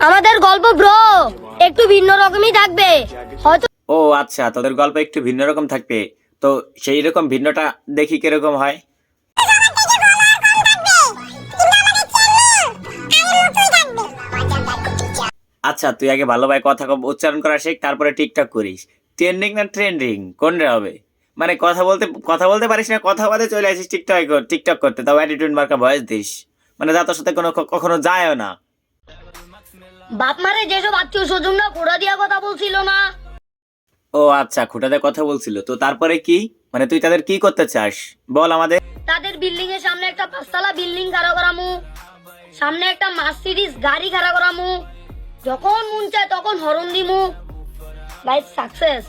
আমাদের গল্প ব্রো একটু ভিন্ন রকমই থাকবে হয়তো। ও আচ্ছা, তোদের গল্প একটু ভিন্ন রকম থাকবে, তো সেই রকম ভিন্নটা দেখি কিরকম হয়। আচ্ছা, তুই আগে ভালোভাবে কথা উচ্চারণ করা শেখ, তারপরে টিকটক করিস। ট্রেন্ডিং না ট্রেন্ডিং কোনটা হবে? মানে কথা বলতে পারিস না, কথা বলতে চলে আসিস টিকটক করতে, তাও অ্যাটিটিউড মার্কা ভয়েস দিস, মানে যা তোর সাথে কখনো যায়ও না। বাপ মারে যেসব আত্মীয় স্বজনরা ঘোড়া দিয়া কথা বলছিল না। ও আচ্ছা, খুঁটাতে কথা বলছিল, তো তারপরে কি, মানে তুই তাদের কি করতে চাস বল আমাদের। তাদের বিল্ডিং এর সামনে একটা 5 তলা বিল্ডিং খাড়া করামু, সামনে একটা মার্সিডিজ গাড়ি খাড়া করামু, যখন মন চায় তখন হরন দিমু। Life success.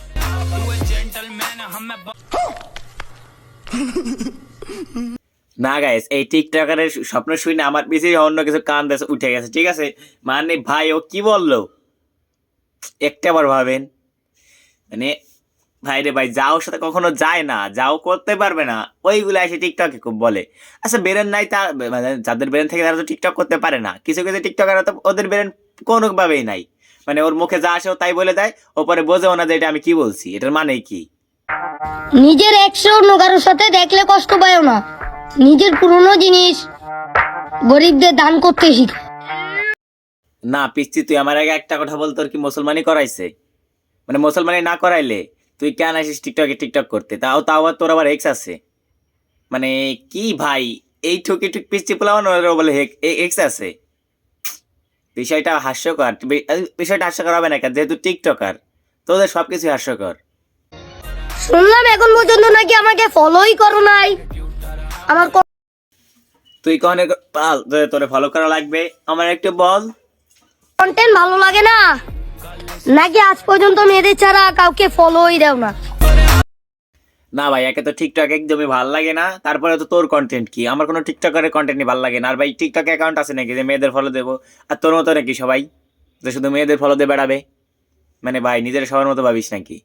না গাইস, এই টিকটকারের স্বপ্ন শুনে আমার পিছিয়ে অন্য কিছু কান দেশে উঠে গেছে, ঠিক আছে? মানে ভাই ও কি বললো একটা বার ভাবেন, মানে ভাই রে ভাই, যাও সাথে কখনো যায় না, যাও করতে পারবে না, ওইগুলো এসে টিকটকে খুব বলে। আচ্ছা বেরেন নাই, তার মানে যাদের বেরেন থেকে তারা তো টিকটক করতে পারে না, কিছু কিছু টিকটকার তো ওদের বেরেন কোনোভাবেই নাই, মানে ওর মুখে যা আসে ও তাই বলে দেয়, ওপরে বোঝেও না যে এটা আমি কি বলছি, এটার মানে কি। নিজের একশো অন্য কারোর সাথে দেখলে কষ্ট পায়ও না, নিজের পুরনো জিনিস গরিবদের দান করতে শিখ। না পিচ্ছি, তুই আমার আগে একটা কথা বল, তোর কি মুসলমানি করাইছে? মানে মুসলমানি না করাইলে তুই কেন আসিস টিকটক করতে? তাও তোর আবার এক্স আছে, মানে কি ভাই, এই ঠুকি টুক পিচ্ছি পোলাও বলে এক্স আছে। বিষয়টা হাস্যকর, বিষয়টা হাস্যকর হবে না কেন, যেহেতু টিকটকার তোদের সবকিছু হাস্যকর। শুনলাম এখন পর্যন্ত নাকি আমাকে ফলোই করো নাই। আমার তুই কখনো পাল তোরে ফলো করা লাগবে, আমার একটু বল। কন্টেন্ট ভালো লাগে না নাকি আজ পর্যন্ত মেয়েদের ছাড়া কাউকে ফলোই দাও না? না ভাই, একে তো টিকটক একদমই ভালো লাগে না, তারপরে তো তোর কন্টেন্ট কি, আমার কোনো টিকটকারের কন্টেন্টই ভালো লাগে না। আর ভাই টিকটক অ্যাকাউন্ট আছে নাকি যে মেয়েদের ফলো দেবো? আর তোর মতো নাকি সবাই যে শুধু মেয়েদের ফলো দিয়ে বেড়াবে? মানে ভাই নিজের সবার মতো ভাবিস নাকি?